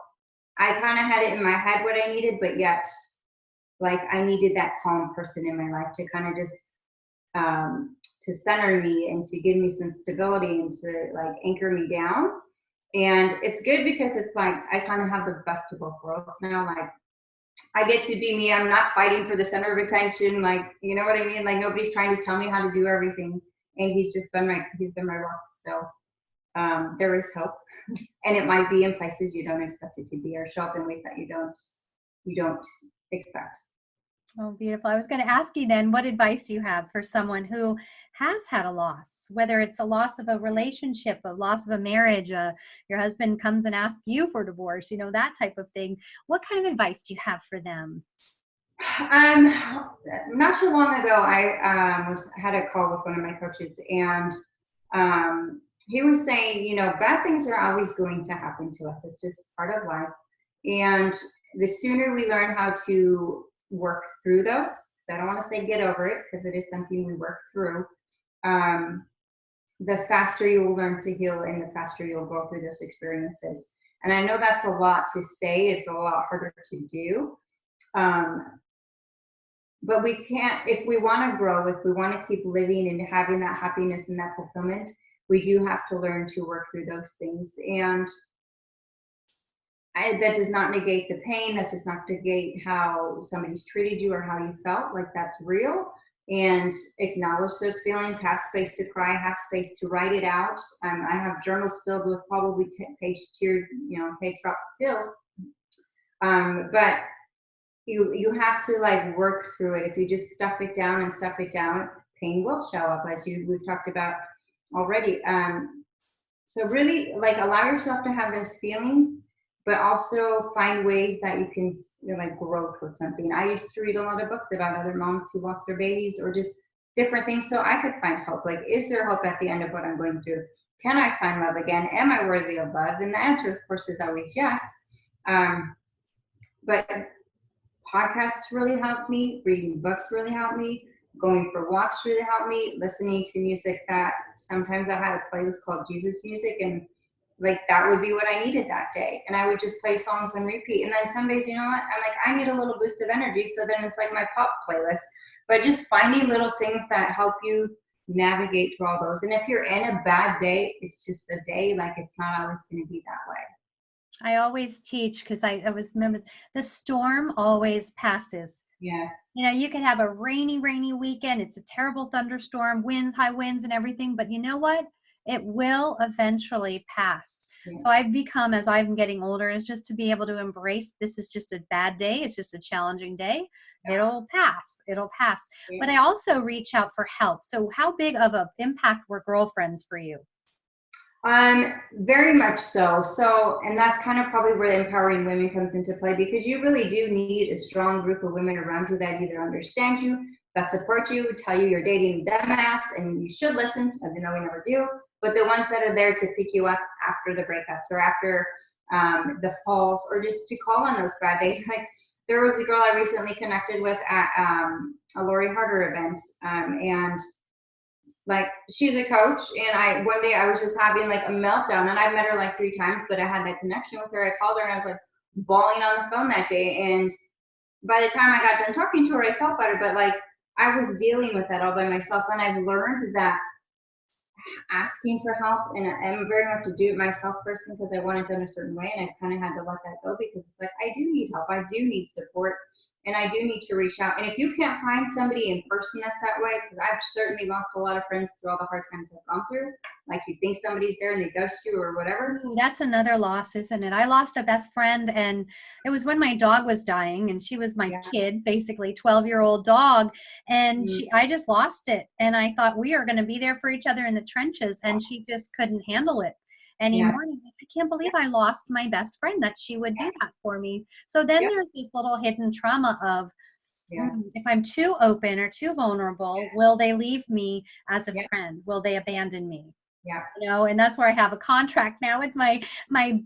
I kind of had it in my head what I needed, but yet like I needed that calm person in my life to kind of just to center me and to give me some stability and to like anchor me down. And it's good because it's like I kind of have the best of both worlds now. Like I get to be me. I'm not fighting for the center of attention. Like, you know what I mean? Like nobody's trying to tell me how to do everything. And he's been my rock. So there is hope. And it might be in places you don't expect it to be, or show up in ways that you don't expect. Oh, beautiful. I was going to ask you then, what advice do you have for someone who has had a loss, whether it's a loss of a relationship, a loss of a marriage, your husband comes and asks you for divorce, you know, that type of thing. What kind of advice do you have for them? Not too long ago, I had a call with one of my coaches, and he was saying, you know, bad things are always going to happen to us. It's just part of life. And the sooner we learn how to work through those, because I don't want to say get over it, because it is something we work through, the faster you will learn to heal and the faster you'll go through those experiences. And I know that's a lot to say, it's a lot harder to do. But but we can't, if we want to grow, if we want to keep living and having that happiness and that fulfillment, we do have to learn to work through those things. And that does not negate the pain. That does not negate how somebody's treated you or how you felt. Like, that's real. And acknowledge those feelings. Have space to cry. Have space to write it out. I have journals filled with probably page drop feels. But you have to like work through it. If you just stuff it down, pain will show up, as we've talked about already. So really, like, allow yourself to have those feelings, but also find ways that you can like grow towards something. I used to read a lot of books about other moms who lost their babies or just different things, so I could find hope. Like, is there hope at the end of what I'm going through? Can I find love again? Am I worthy of love? And the answer, of course, is always yes. But podcasts really help me. Reading books really help me. Going for walks really helped me. Listening to music that sometimes I had a playlist called Jesus music, and like that would be what I needed that day. And I would just play songs on repeat. And then some days, you know what? I'm like, I need a little boost of energy. So then it's like my pop playlist. But just finding little things that help you navigate through all those. And if you're in a bad day, it's just a day. Like, it's not always going to be that way. I always teach, because I always remember the storm always passes. Yes. You know, you can have a rainy weekend. It's a terrible thunderstorm, winds, high winds and everything. But you know what? It will eventually pass. Yeah. So I've become, as I'm getting older, is just to be able to embrace this is just a bad day. It's just a challenging day. Yeah. It'll pass. It'll pass. Yeah. But I also reach out for help. So how big of an impact were girlfriends for you? Very much so. And that's kind of probably where empowering women comes into play, because you really do need a strong group of women around you that either understand you, that support you, tell you you're dating a dumbass and you should listen, even though we never do, but the ones that are there to pick you up after the breakups or after the falls, or just to call on those bad days. Like, there was a girl I recently connected with at a Lori Harder event, and like, she's a coach, and one day I was just having like a meltdown, and I've met her like 3 times, but I had that connection with her. I called her and I was like bawling on the phone that day, and by the time I got done talking to her, I felt better. But like, I was dealing with that all by myself, and I've learned that asking for help, and I'm very much a do it myself person because I want it done a certain way, and I kind of had to let that go, because it's like, I do need help, I do need support, and I do need to reach out. And if you can't find somebody in person that's that way, because I've certainly lost a lot of friends through all the hard times I've gone through, like, you think somebody's there and they ghost you or whatever. Ooh, that's another loss, isn't it? I lost a best friend, and it was when my dog was dying, and she was my kid, basically 12-year-old dog, and I just lost it. And I thought we are going to be there for each other in the trenches, and she just couldn't handle it anymore. And I can't believe I lost my best friend, that she would do that for me. So then there's this little hidden trauma of, if I'm too open or too vulnerable, will they leave me as a friend? Will they abandon me? Yeah. You know, and that's where I have a contract now with my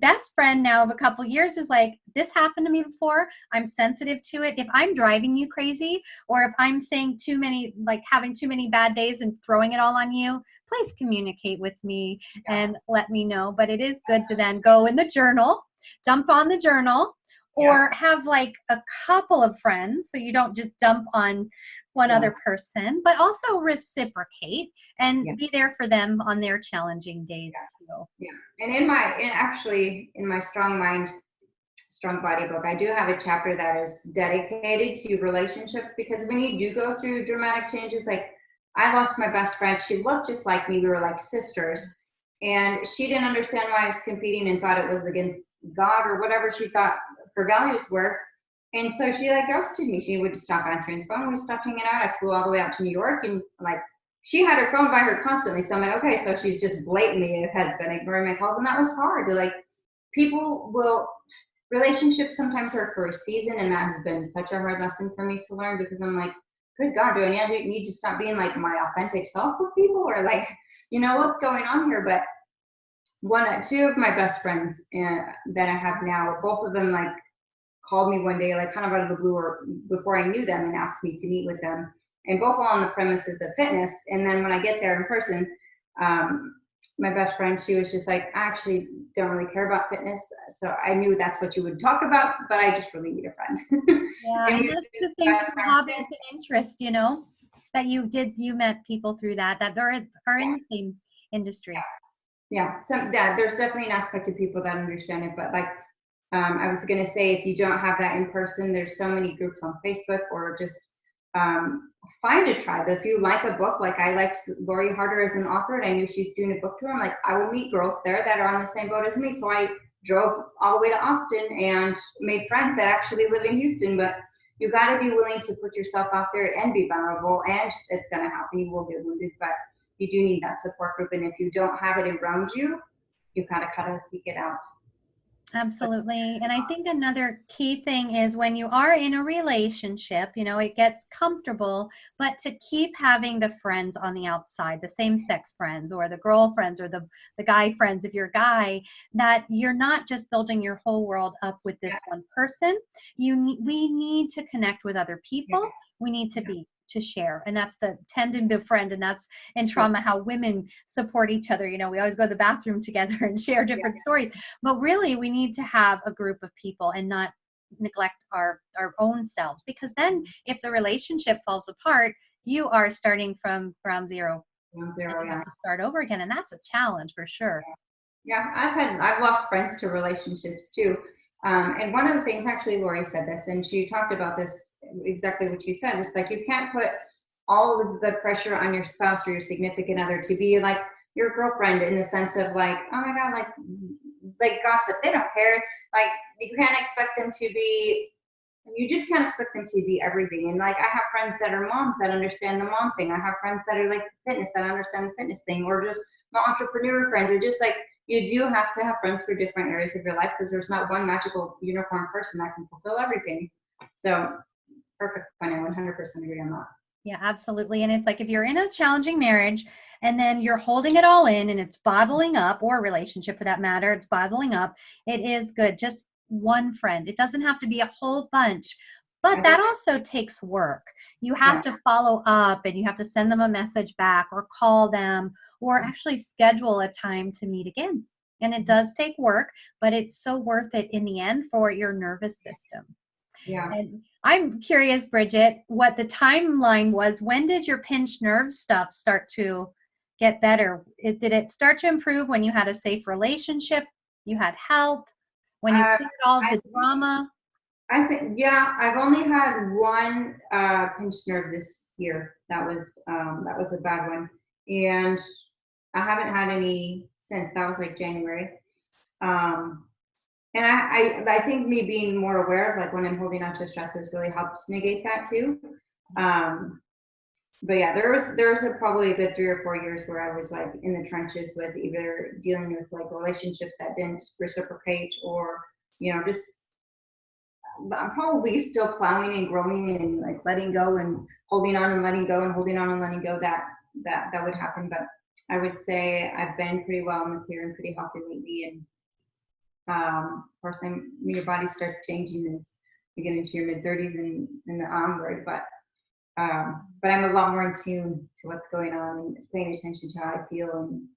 best friend now of a couple years, is like, this happened to me before. I'm sensitive to it. If I'm driving you crazy, or if I'm saying too many, like having too many bad days and throwing it all on you, please communicate with me and let me know. But it is good to then go in the journal, dump on the journal, or have like a couple of friends, so you don't just dump on one other person, but also reciprocate and be there for them on their challenging days too. Yeah. And in my Strong Mind, Strong Body book, I do have a chapter that is dedicated to relationships, because when you do go through dramatic changes, like, I lost my best friend. She looked just like me. We were like sisters, and she didn't understand why I was competing and thought it was against God or whatever she thought her values were. And so she like ghosted me. She would stop answering the phone. We stopped hanging out. I flew all the way out to New York, and like, she had her phone by her constantly. So I'm like, okay, so she's just blatantly has been ignoring my calls, and that was hard. But like, relationships sometimes are for a season, and that has been such a hard lesson for me to learn, because I'm like, good God, do I need to stop being like my authentic self with people, or like, you know, what's going on here? But 2 of my best friends that I have now, both of them like called me one day, like kind of out of the blue or before I knew them, and asked me to meet with them, and both on the premises of fitness. And then when I get there in person, my best friend, she was just like, I actually don't really care about fitness. So I knew that's what you would talk about, but I just really need a friend. Yeah, And and we've that's been the thing best through friends hobbies since. and interests, that you met people through that are in the same industry. Yeah. So yeah, there's definitely an aspect of people that understand it, but like, I was going to say, if you don't have that in person, there's so many groups on Facebook, or just find a tribe. If you like a book, like I liked Lori Harder as an author, and I knew she's doing a book tour, I'm like, I will meet girls there that are on the same boat as me. So I drove all the way to Austin and made friends that actually live in Houston. But you got to be willing to put yourself out there and be vulnerable, and it's going to happen. You will get wounded, but you do need that support group. And if you don't have it around you, you gotta seek it out. Absolutely. And I think another key thing is when you are in a relationship, it gets comfortable, but to keep having the friends on the outside, the same sex friends or the girlfriends or the guy friends, if you're a guy, that you're not just building your whole world up with this one person. We need to connect with other Yeah. people. We need to share. And that's the tend and befriend. And that's in Yeah. trauma, how women support each other. We always go to the bathroom together and share different stories. But really, we need to have a group of people and not neglect our own selves, because then if the relationship falls apart, you are starting from ground zero Ground and zero, you yeah. have to start over again. And that's a challenge for sure. Yeah, I've lost friends to relationships too. And one of the things, actually, Lori said this, and she talked about this, exactly what you said. It's like, you can't put all of the pressure on your spouse or your significant other to be like your girlfriend, in the sense of like, oh my God, like gossip. They don't care. Like, you can't expect them to be, you just can't expect them to be everything. And like, I have friends that are moms that understand the mom thing. I have friends that are like fitness that understand the fitness thing, or just my entrepreneur friends, or just like, you do have to have friends for different areas of your life, because there's not one magical unicorn person that can fulfill everything. So perfect point. I 100% agree on that. Yeah, absolutely. And it's like, if you're in a challenging marriage and then you're holding it all in and it's bottling up, or a relationship for that matter, it's bottling up, it is good. Just one friend. It doesn't have to be a whole bunch, but that also takes work. You have to follow up and you have to send them a message back or call them or actually schedule a time to meet again. And it does take work, but it's so worth it in the end for your nervous system. Yeah. And I'm curious, Bridget, what the timeline was. When did your pinched nerve stuff start to get better? Did it start to improve when you had a safe relationship? You had help? When you cleared all of I the drama? I think, yeah, I've only had one pinched nerve this year. That was a bad one, and I haven't had any since. That was like January. Um, and I think me being more aware of like when I'm holding on to stress has really helped negate that too. But yeah, there was probably a good 3 or 4 years where I was like in the trenches with either dealing with like relationships that didn't reciprocate, or just I'm probably still plowing and growing and like letting go and holding on and letting go and holding on and letting go. That would happen. But I would say I've been pretty well in the clear and pretty healthy lately. And of course, your body starts changing as you get into your mid-30s and onward. But I'm a lot more in tune to what's going on and paying attention to how I feel. And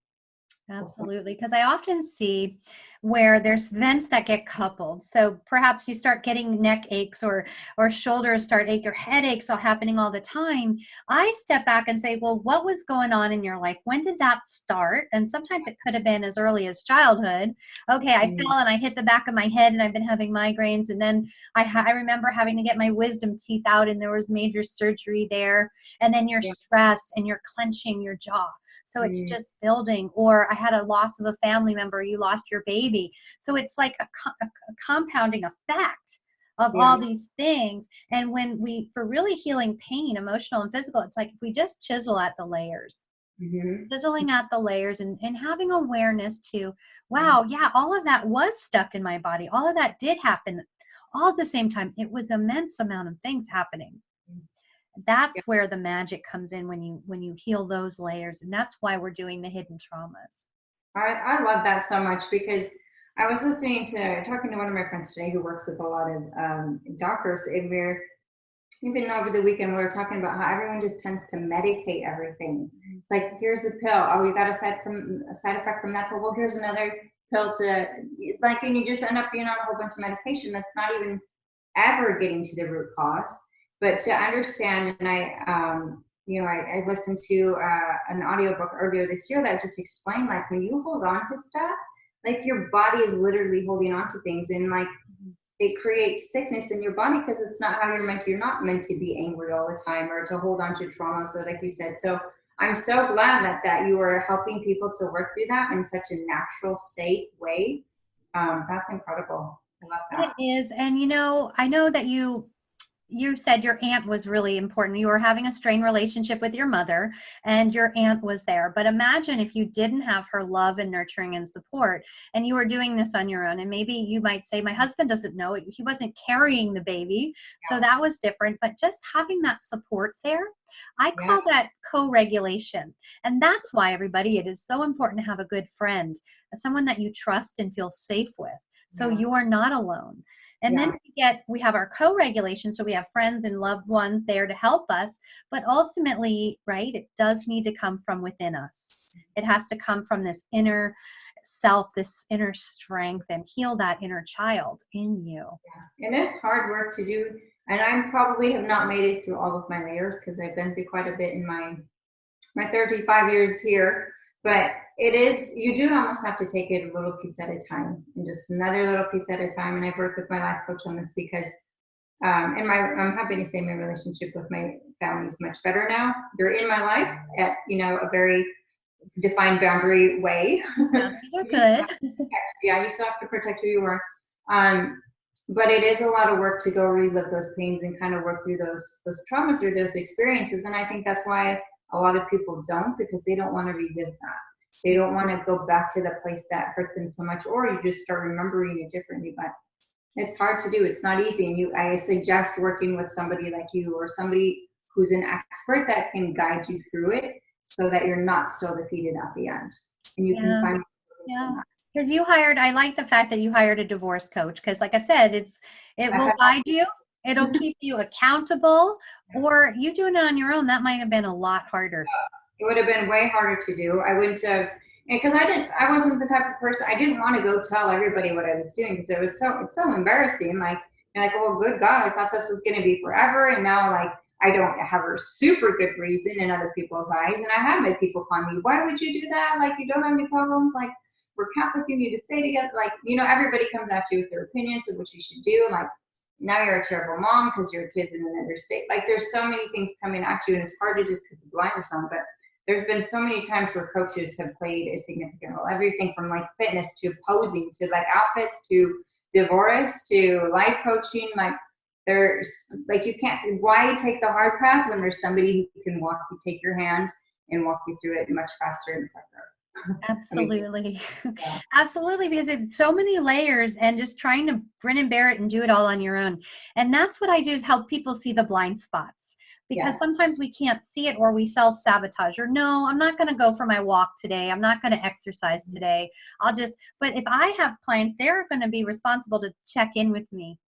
Absolutely, because I often see where there's vents that get coupled. So perhaps you start getting neck aches or shoulders start ache, or headaches are happening all the time. I step back and say, well, what was going on in your life? When did that start? And sometimes it could have been as early as childhood. Okay, I fell and I hit the back of my head and I've been having migraines. And then I remember having to get my wisdom teeth out and there was major surgery there. And then you're stressed and you're clenching your jaw. So it's just building. Or I had a loss of a family member, you lost your baby. So it's like a compounding effect of all these things. And for really healing pain, emotional and physical, it's like if we just chisel at the layers, chiseling at the layers and having awareness to, wow, yeah, all of that was stuck in my body. All of that did happen all at the same time. It was an immense amount of things happening. That's where the magic comes in when you heal those layers. And that's why we're doing the hidden traumas. I love that so much, because I was talking to one of my friends today who works with a lot of doctors, and even over the weekend we were talking about how everyone just tends to medicate everything. It's like, here's a pill. Oh, you got a side effect from that pill. Well, here's another pill to like, and you just end up being on a whole bunch of medication that's not even ever getting to the root cause. But to understand, and I listened to an audiobook earlier this year that just explained, like, when you hold on to stuff, like, your body is literally holding on to things, and like, it creates sickness in your body because it's not how you're not meant to be angry all the time or to hold on to trauma. So like you said, so I'm so glad that you are helping people to work through that in such a natural, safe way. That's incredible. I love It that. is. And I know that you said your aunt was really important. You were having a strained relationship with your mother and your aunt was there. But imagine if you didn't have her love and nurturing and support and you were doing this on your own. And maybe you might say, my husband doesn't know, he wasn't carrying the baby. So that was different. But just having that support there, I Yeah. call that co-regulation. And that's why, everybody, it is so important to have a good friend, someone that you trust and feel safe with. So Yeah. you are not alone. And then we have our co-regulation. So we have friends and loved ones there to help us. But ultimately, right, it does need to come from within us. It has to come from this inner self, this inner strength, and heal that inner child in you. Yeah. And it's hard work to do. And I probably have not made it through all of my layers because I've been through quite a bit in my 35 years here. But it is, you do almost have to take it a little piece at a time and just another little piece at a time. And I've worked with my life coach on this because, I'm happy to say my relationship with my family is much better now. They're in my life at, a very defined boundary way. Boundaries are good. Yeah, you still have to protect who you are. But it is a lot of work to go relive those pains and kind of work through those traumas or those experiences. And I think that's why a lot of people don't, because they don't want to relive that. They don't want to go back to the place that hurt them so much, or you just start remembering it differently. But it's hard to do. It's not easy. And I suggest working with somebody like you or somebody who's an expert that can guide you through it so that you're not still defeated at the end. And you can find Because I like the fact that you hired a divorce coach, because like I said, it will guide you. It'll keep you accountable, or you doing it on your own, that might have been a lot harder. It would have been way harder to do. I wouldn't have, because I wasn't the type of person, I didn't want to go tell everybody what I was doing because it's so embarrassing. Like, you're like, oh, good God, I thought this was going to be forever. And now, like, I don't have a super good reason in other people's eyes. And I have had people call me, why would you do that? Like, you don't have any problems. Like, we're Catholic, you need to stay together. Like, everybody comes at you with their opinions of what you should do. Like, now you're a terrible mom because your kid's in another state. Like, there's so many things coming at you, and it's hard to just put the blinders on. But there's been so many times where coaches have played a significant role. Everything from like fitness to posing to like outfits to divorce to life coaching. Like, there's like, you can't, why take the hard path when there's somebody who can take your hand and walk you through it much faster and quicker. Absolutely. Absolutely, because it's so many layers and just trying to grin and bear it and do it all on your own. And that's what I do, is help people see the blind spots, because sometimes we can't see it, or we self-sabotage, or no, I'm not going to go for my walk today. I'm not going to exercise today. But if I have clients, they're going to be responsible to check in with me.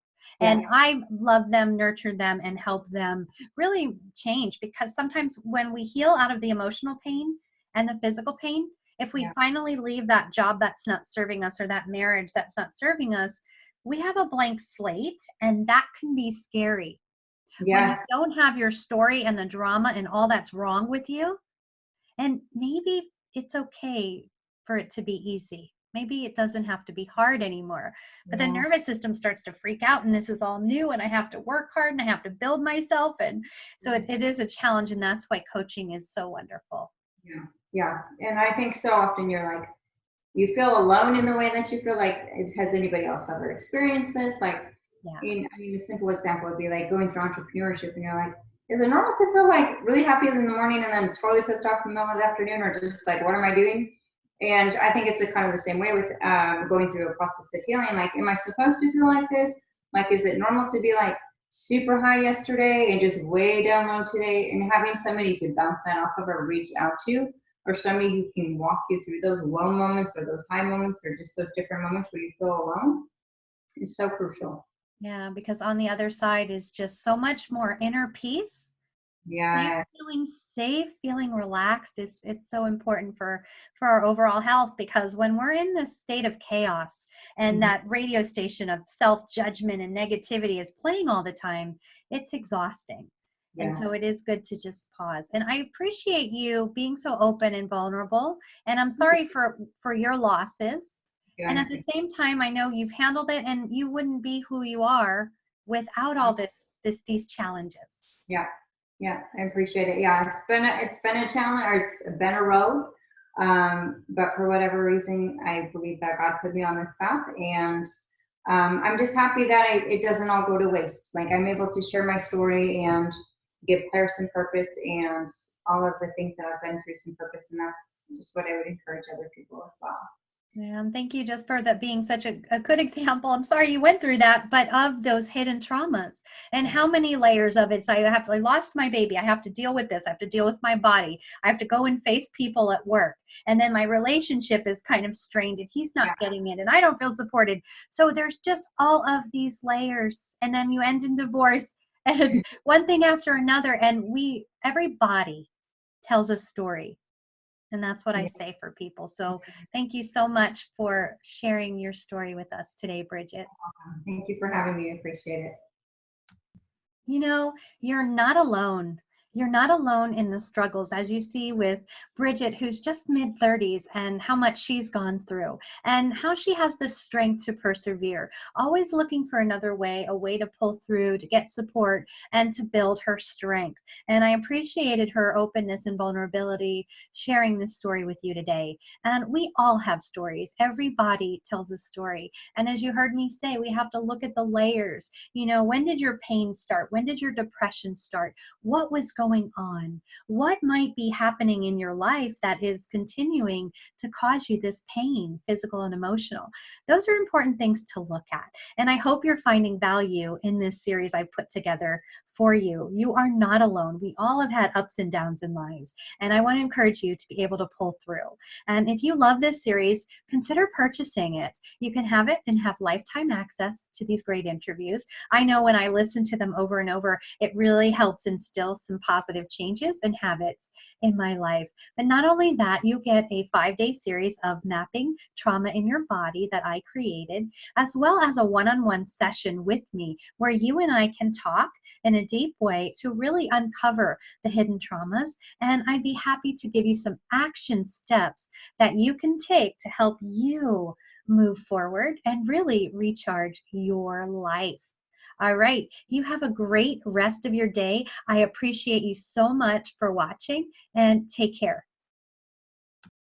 And I love them, nurture them, and help them really change, because sometimes when we heal out of the emotional pain and the physical pain, if we finally leave that job that's not serving us, or that marriage that's not serving us, we have a blank slate, and that can be scary. When you don't have your story and the drama and all that's wrong with you, and maybe it's okay for it to be easy. Maybe it doesn't have to be hard anymore. But the nervous system starts to freak out, and this is all new, and I have to work hard, and I have to build myself. And so it is a challenge, and that's why coaching is so wonderful. Yeah. And I think so often you feel alone in the way that you feel like, has anybody else ever experienced this? Like, a simple example would be like going through entrepreneurship, and you're like, is it normal to feel like really happy in the morning and then totally pissed off in the middle of the afternoon, or just like, what am I doing? And I think it's kind of the same way with going through a process of healing. Like, am I supposed to feel like this? Like, is it normal to be like super high yesterday and just way down low today? And having somebody to bounce that off of or reach out to, or somebody who can walk you through those low moments or those high moments or just those different moments where you feel alone, is so crucial. Yeah, because on the other side is just so much more inner peace Yeah. Feeling safe, feeling relaxed is it's so important for our overall health, because when we're in this state of chaos and Mhm. that radio station of self-judgment and negativity is playing all the time, it's exhausting. And so Yes. it is good to just pause. And I appreciate you being so open and vulnerable. And I'm sorry for your losses. And Yeah. at the same time, I know you've handled it, and you wouldn't be who you are without all these challenges. Yeah. Yeah. I appreciate it. Yeah. It's been a challenge, or it's been a road. But for whatever reason, I believe that God put me on this path, and I'm just happy that it doesn't all go to waste. Like, I'm able to share my story and give Claire some purpose, and all of the things that I've been through some purpose. And that's just what I would encourage other people as well. Yeah, and thank you just for that being such a good example. I'm sorry you went through that, but of those hidden traumas and Yeah. how many layers of it. So I lost my baby. I have to deal with this. I have to deal with my body. I have to go and face people at work. And then my relationship is kind of strained and he's not Yeah. getting it and I don't feel supported. So there's just all of these layers. And then you end in divorce and it's one thing after another. And everybody tells a story. And that's what I Yeah. say for people. So thank you so much for sharing your story with us today, Bridget. Thank you for having me. I appreciate it. You know, you're not alone. You're not alone in the struggles, as you see with Bridget, who's just mid 30s, and how much she's gone through and how she has the strength to persevere, always looking for another way, a way to pull through, to get support, and to build her strength. And I appreciated her openness and vulnerability sharing this story with you today. And we all have stories. Everybody tells a story. And as you heard me say, we have to look at the layers. You know, when did your pain start? When did your depression start? What was going on? What might be happening in your life that is continuing to cause you this pain, physical and emotional? Those are important things to look at. And I hope you're finding value in this series I put together for you. You are not alone. We all have had ups and downs in lives. And I want to encourage you to be able to pull through. And if you love this series, consider purchasing it. You can have it and have lifetime access to these great interviews. I know when I listen to them over and over, it really helps instill some positive changes and habits in my life. But not only that, you get a 5-day series of mapping trauma in your body that I created, as well as a one-on-one session with me where you and I can talk in a deep way to really uncover the hidden traumas. And I'd be happy to give you some action steps that you can take to help you move forward and really recharge your life. All right. You have a great rest of your day. I appreciate you so much for watching and take care.